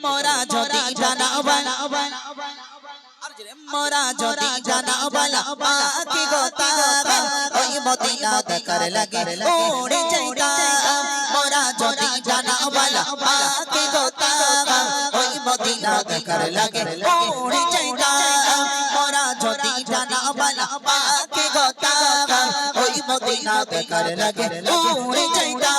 মোরা যদি জানাবালা মোরা যদি জানাবালা পাকি গোতা ওই মদিনা দেখার লাগে ওড়ে যাইতা মোরা যদি জানাবালা পাকি গোতা ওই মদিনা দেখার লাগে ওড়ে যাইতা মোরা যদি জানাবালা পাকি গোতা ওই মদিনা দেখার লাগে ওড়ে যাইতা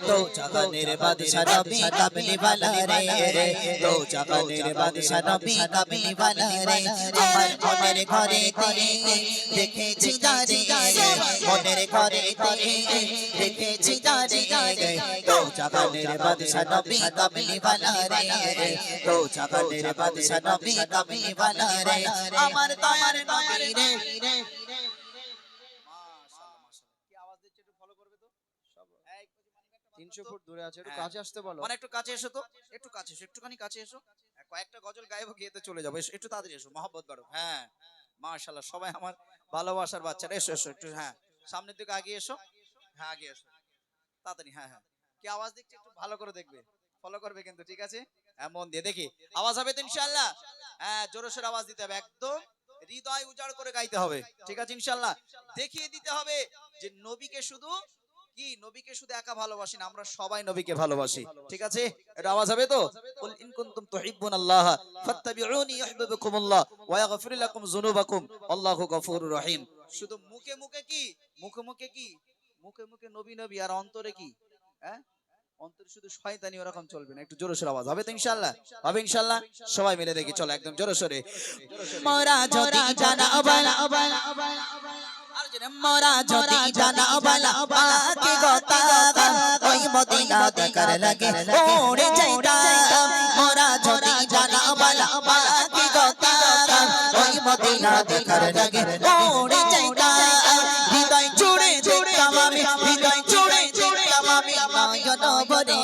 दो जहानेर बादशाह नबी कमली वाला रे दो जहानेर बादशाह नबी कमली वाला रे আমার মনের ঘরে ঘরে দেখেছি যারে মনের ঘরে ঘরে দেখেছি যারে দো জহানের বাদশাহ নবী কমলি वाला রে দো জহানের বাদশাহ নবী কমলি वाला রে আমার দয়ার নবী রে 300 ফুট দূরে আছে, একটু কাছে আসতে বলো। মানে একটু কাছে এসো তো, একটু কাছে এসো, একটুখানি কাছে এসো। কয়েকটা গজল গাইবো, গিয়েতে চলে যাবো। একটু তাড়াতাড়ি এসো, মহব্বত বাড়ো। হ্যাঁ মাশাআল্লাহ, সবাই আমার ভালোবাসার বাচ্চারা। এসো এসো একটু, হ্যাঁ সামনের দিকে আগে এসো। হ্যাঁ আগে এসো তাড়াতাড়ি। হ্যাঁ হ্যাঁ, কি আওয়াজ দিচ্ছে একটু ভালো করে দেখবে, ফলো করবে কিন্তু, ঠিক আছে? হ্যাঁ মন দিয়ে দেখি আওয়াজ হবে তো ইনশাআল্লাহ। হ্যাঁ জোরে সোরে আওয়াজ দিতে হবে, একদম হৃদয় উজাড় করে গাইতে হবে, ঠিক আছে ইনশাআল্লাহ। দেখিয়ে দিতে হবে যে নবীকে শুধু কি, নবীকে শুধু একা ভালোবাসি না, আমরা সবাই নবীকে ভালোবাসি, ঠিক আছে? এটা আওয়াজ হবে তো? কুল ইন কুনতুম তুহিব্বুনাল্লাহ ফাত্তাবিউনি ইউহিব্বুকুমুল্লাহ ওয়া ইয়াগফির লাকুম যুনুবাকুম আল্লাহু গফুরুর রহিম। শুধু মুখে মুখে কি, মুখে মুখে কি, মুখে মুখে নবী নবী, আর অন্তরে কি? হ্যাঁ অন্তরে শুধু শয়তানি, ওরকম চলবে না। একটু জোরে সোরে আওয়াজ হবে তো ইনশাআল্লাহ? হবে ইনশাআল্লাহ, সবাই মিলে দেখি, চলো একদম জোরে সোরে। মোরা যদি জানাবালা মোরা যদি জানাবালা পাকি গোতা ওই মদিনা দেখার লাগে ওড়ে যাইতা মোরা যদি জানাবালা পাকি গোতা ওই মদিনা দেখার লাগে ওড়ে যাইতা হৃদয় জুড়ে দেখতাম আমি, হৃদয় জুড়ে দেখতাম আমি নয়ন ভরে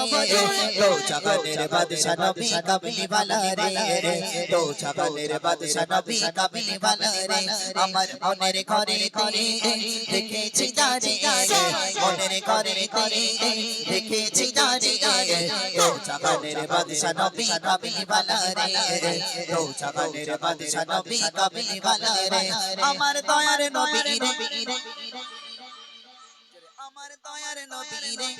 দো জহানের বাদশাহ নবী কমলি वाला রে দো জহানের বাদশাহ নবী কমলি वाला রে আমার মনের ঘরে ঘরে দেখেছি যারে মনের ঘরে ঘরে দেখেছি যারে দো জহানের বাদশাহ নবী কমলি वाला রে দো জহানের বাদশাহ নবী কমলি वाला রে আমার দয়ার নবী রে আমার দয়ার নবী রে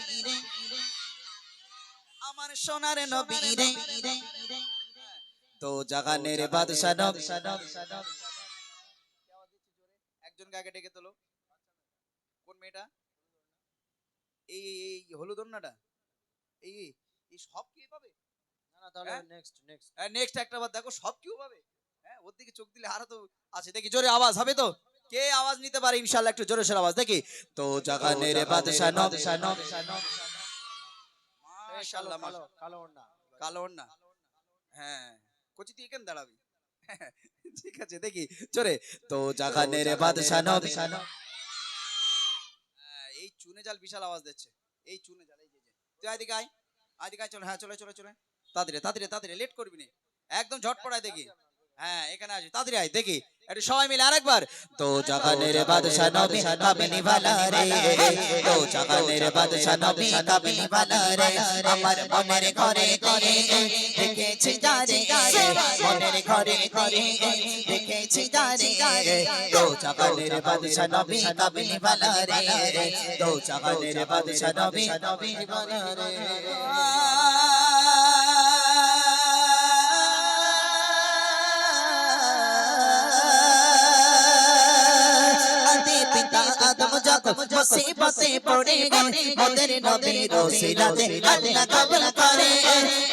আমার সোনার নবী রে তো জাহানের বাদশাহ নবী। একজনকে আগে ডেকে তোলো। কোন মেয়েটা? এই এই হলুদ ওন্নাটা, এই এই সব কি পাবে? না না, তাহলে নেক্সট নেক্সট নেক্সট একটা বার দেখো, সব কিউ পাবে? হ্যাঁ ওর দিকে চোখ দিলে আরো তো আছে। দেখি জোরে আওয়াজ হবে তো? কে আওয়াজ নিতে পারে ইনশাআল্লাহ? একটু জোরে সোরে আওয়াজ দেখি। তো জাহানের বাদশাহ নবী মাশাআল্লাহ, কালো ওন্না, কালো ওন্না। হ্যাঁ কোচি তুই কেন দাঁড়াবি? ঠিক আছে দেখি জোরে। তো জাহানের বাদশাহ নবী। এই চুনে জাল বিশাল আওয়াজ দিচ্ছে, এই চুনে জাল। এই যে তুই আইদিকে আয়, আইদিকে আয়, চল। হ্যাঁ চলে চলে চলে, তাড়াতাড়ি তাড়াতাড়ি তাড়াতাড়ি, লেট করবি না, একদম ঝটপটায় দেখি। হ্যাঁ এখানে আসি, তাড়াতাড়ি আয় দেখি, একটু সবাই মিলে আরেকবার। তো জাহানের বাদশাহ নবী কমলি वाला রে তো জাহানের বাদশাহ নবী কমলি वाला রে আমার মনের ঘরে ঘরে দেখেছি যারে মনের ঘরে ঘরে দেখেছি যারে তো জাহানের বাদশাহ নবী কমলি वाला রে তো জাহানের বাদশাহ নবী কমলি वाला রে। আদম যখন মুসিবতে পড়ে গেলে মোদের নবীর ওসিলাতে আল্লাহ কবুল করে।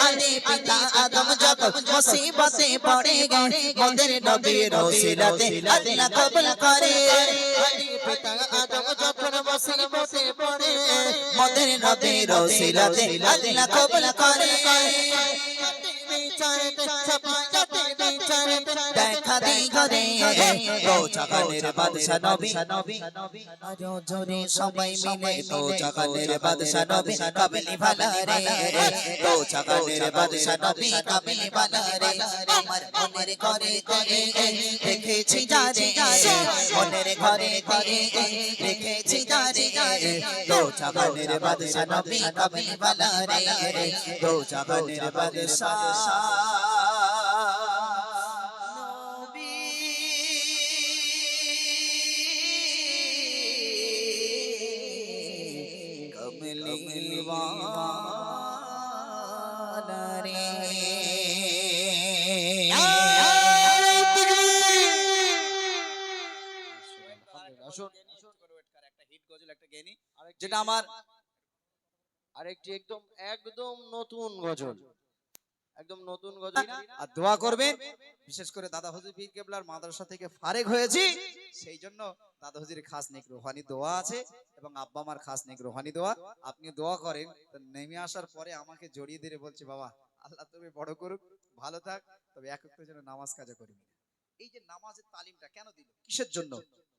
আদি পিতা আদম যখন মুসিবতে পড়ে গেলে মোদের নবীর ওসিলাতে আল্লাহ কবুল করে। আদি পিতা আদম যখন মুসিবতে পড়ে মোদের নবীর ওসিলাতে আল্লাহ কবুল করে। বিচারতে সবাই দেখা দি করে তো জাগানের বাদশা নবী আরো জোরে সবাই মিলে তো জাগানের বাদশা নবী কাবিলি ভালা রে তো জাগানের বাদশা নবী কাবিলি ভালা রে আমার মনের ঘরে ঘরে দেখেছি যারে মনের ঘরে ঘরে দেখেছি যারে তো জাগানের বাদশা নবী কাবিলি ভালা রে তো জাগানের বাদশা कमली वाला रे আসুন একটা হিট গজল একটা গেনি যেটা আমার আরেকটি একদম একদম নতুন গজল, একদম নতুন গজল। আর দোয়া করবেন বিশেষ করে দাদা হুজুর পীর কেবলার মাদ্রাসা থেকে ফারেক হয়েছি সেই জন্য দাদা হুজুরের খাস নেক রুহানি দোয়া আছে এবং আব্বা আমার খাস নেক রুহানি দোয়া আপনি দোয়া করেন তো নেমে আসার পরে আমাকে জড়িয়ে ধরে বলছে বাবা আল্লাহ তুমি বড় করুক ভালো থাক তবে এক একটা যেন নামাজ কাজা করবি এই যে নামাজের তালিমটা কেন দিল কিসের জন্য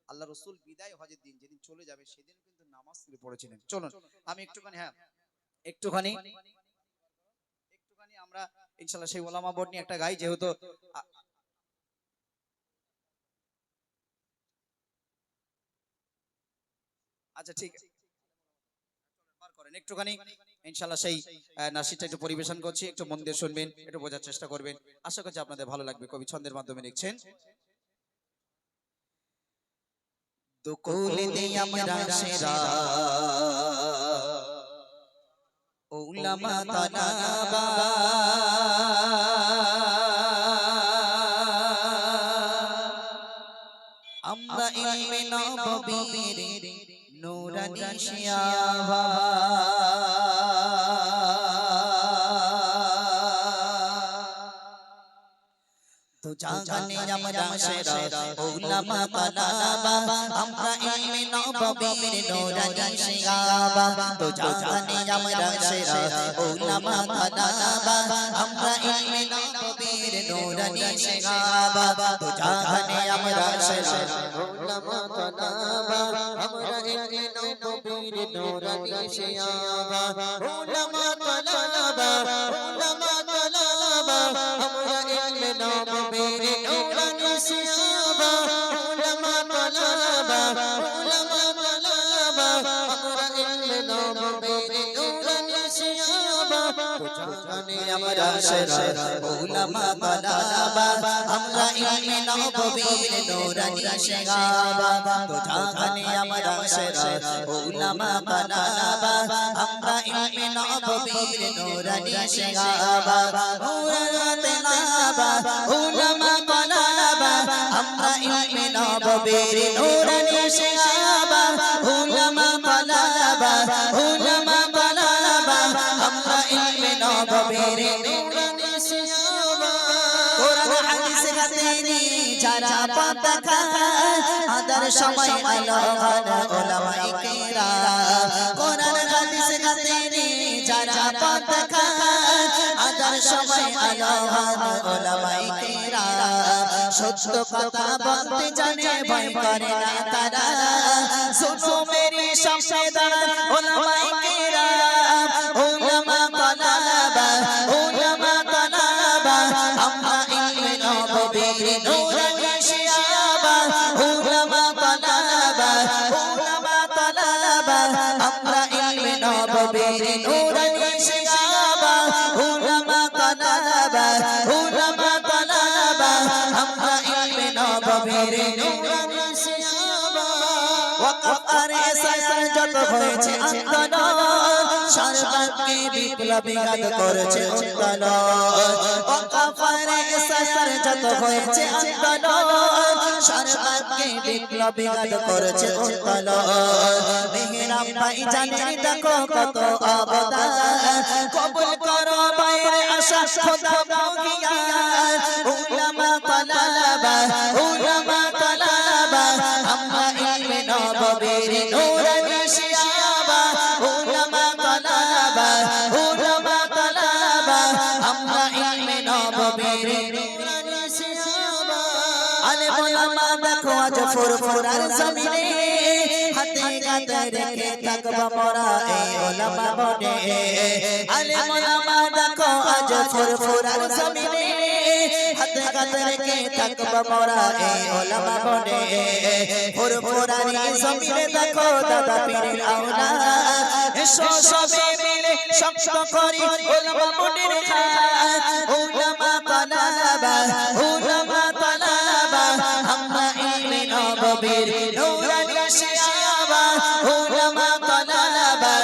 আল্লাহ রসুল বিদায় হজের দিন যেদিন চলে যাবে সেদিন কিন্তু নামাজ তিনি পড়েছিলেন চলুন আমি একটুখানি একটুখানি আমরা ইনশাআল্লাহ সেই ওলামা বোর্ড নিয়ে একটা গাই যেহেতু আচ্ছা ঠিক বার করেন একটুখানি ইনশাআল্লাহ সেই নাসিরটা একটু পরিবেশন করছি একটু মন দিয়ে শুনবেন একটু বোঝার চেষ্টা করবেন আশা করছি আপনাদের ভালো লাগবে কবি ছন্দের মাধ্যমে লিখছেন দুকুল দিয়ে আমরা সেরা উলামা তালাবা আমরা ইলমে নববীর নূরানি শিয়াবা তো জাগানে আমরা সেরা উলামা তালাবা আমরা ইলমে নববীর নূরানি শিয়াবা তো জাগানে আমরা সেরা উলামা তালাবা আমরা ইলমে নববীর নূরানি শিয়াবা তো জাগানে আমরা সেরা উলামা তালাবা আমরা ইলমে নববীর নূরানি শিয়াবা উলামা তালাবা উলামা তালাবা আমরা ইলমে নববীর নূরানি শিয়াবা উলামা তালাবা উলামা তালাবা আমরা ইলমে নববীর নূরানি শিয়াবা জানে আমরা সেরা উলামা তালাবা আমরা ইলমে নববীর নূরানি শিয়াবা তো জাগানে আমরা সেরা উলামা তালাবা আমরা ইলমে নববীর নূরানি শিয়াবা উলামা তালাবা উলামা তালাবা আমরা ইলমে নববীর নূরানি শিয়াবা উলামা তালাবা উলামা তালাবা আমরা ইলমে নববীর নূরানি শিয়াবা কোরআন হাদিস গাতেনি যারা পাতা খায় আদার সময় আলোহান উলামায়ে কেরাম কোরআন হাদিস গাতেনি যারা পাতা খায় আদার সময় আলোহান উলামায়ে কেরাম সত্য কথা বলতে জানে ভয় করে না তারা শুনো মেরি সামনে দাঁড়ান উলামায়ে কেরাম উলামা তালাবা উলামা তালাবা আমরা ইলমে নববীর নূরানি শিয়াবা উলামা তালাবা উলামা তালাবা আমরা ইলমে নববীর নূরানি শিয়াবা উলামা তালাবা উলামা তালাবা আমরা ইলমে নববীর নূরানি শিয়াবা ওয়াকফ আর এসআর যত হয়েছে আন্দোলন সরকারকে বিপ্লবী গাদ করেছে উত্তোলন ওয়াকফ আর এসআর যত হয়েছে আন্দোলন সরকারকে বিপ্লবী গাদ করেছে উত্তোলন মেহরাম ভাই জানেন দেখো কত অবদান কবুল করো বাইরে আসা খোদা বগিয়া উলামা তালাবা উলামা তালাবা আমরা ইলমে নববীর নূরানি শিয়াবা উলামা তালাবা উলামা তালাবা আমরা ইলমে নববীর নূরানি শিয়াবা ওলামা দেখো আজ ফুরফুরার জমিনে হাতে কাঁধে রেখে থাকবো মোরা এই ওলামা বনে আলেম ওলামা দেখো আজ ফুরফুরার জমিনে হাতে কাঁধে রেখে থাকবো মোরা এই ওলামা বনে ফুরফুরার জমিনে দেখো দাদা পীরের আওলাদ এসো সবে মিলে শক্ত করি ওলামা বনের খাত ওলামা তালাবা আমরা ইলমে নববীর নূরানি শিয়াবা উলামা তালাবা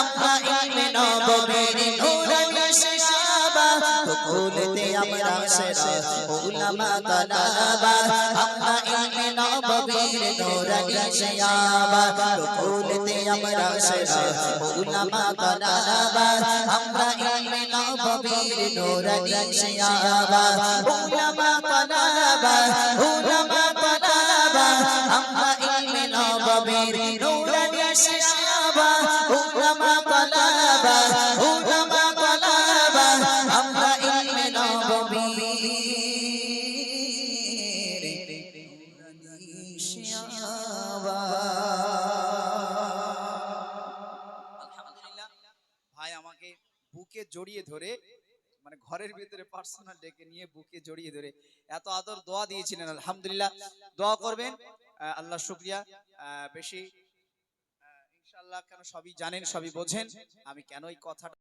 আমরা ইলমে নববীর নূরানি শিয়াবা কুলতে আমরা সেরা উলামা তালাবা আমরা ইলমে নববীর নূরানি শিয়াবা কুলতে আমরা সেরা উলামা তালাবা আমরা ইলমে নববীর নূরানি শিয়াবা উলামা তালাবা আমরা ইলমে নববীর নূরানি শিয়াবা উলামা তালাবা আমরা ইলমে নববীর নূরানি শিয়াবা। আলহামদুলিল্লাহ ভাই আমাকে বুকে জড়িয়ে ধরে মানে ঘরের ভিতরে পার্সোনাল ডেকে নিয়ে বুকে জড়িয়ে ধরে এত আদর দোয়া দিয়েছিলেন আলহামদুলিল্লাহ দোয়া করবেন আল্লাহ শুকরিয়া বেশি ইনশাআল্লাহ কেন সবই জানেন সবই বোঝেন আমি কেন এই কথাটা